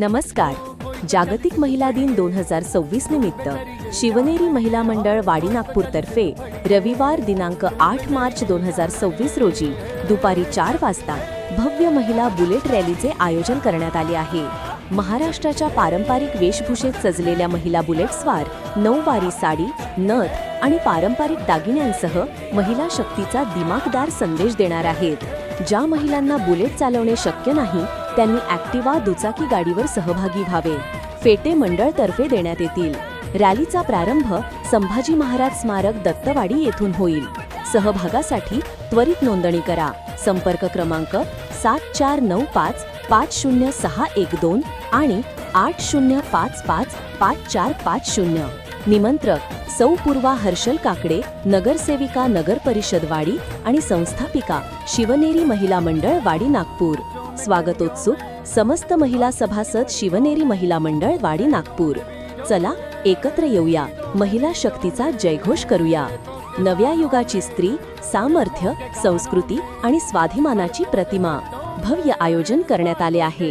नमस्कार. जागतिक महिला दिन 2026 निमित्त शिवनेरी महिला मंडळ वाडी नागपूरतर्फे रविवार दिनांक 8 मार्च 2026 रोजी दुपारी 4 वाजता भव्य महिला बुलेट रॅलीचे आयोजन करण्यात आले आहे. महाराष्ट्राच्या पारंपरिक वेशभूषेत सजलेल्या महिला बुलेटस्वार नऊवारी साडी, नथ आणि पारंपरिक दागिन्यांसह महिला शक्तीचा दिमाखदार संदेश देणार आहेत. ज्या महिलांना बुलेट चालवणे शक्य नाही त्यांनी ॲक्टिवा दुचाकी गाडीवर सहभागी व्हावे. फेटे मंडळतर्फे देण्यात येतील. रॅलीचा प्रारंभ संभाजी महाराज स्मारक दत्तवाडी येथून होईल. सहभागासाठी त्वरित नोंदणी करा. संपर्क क्रमांक 7495506112 आणि 80555450. निमंत्रक सौ पूर्वा हर्षल काकडे, नगरसेविका नगर परिषद वाडी आणि संस्थापिका शिवनेरी महिला मंडळ वाडी नागपूर. स्वागतोत्सुक समस्त महिला सभासद शिवनेरी महिला मंडळ वाडी नागपूर. चला एकत्र येऊया, महिला शक्तीचा जयघोष करूया. नव्या युगाची स्त्री, सामर्थ्य, संस्कृती आणि स्वाभिमानाची प्रतिमा. भव्य आयोजन करण्यात आले आहे.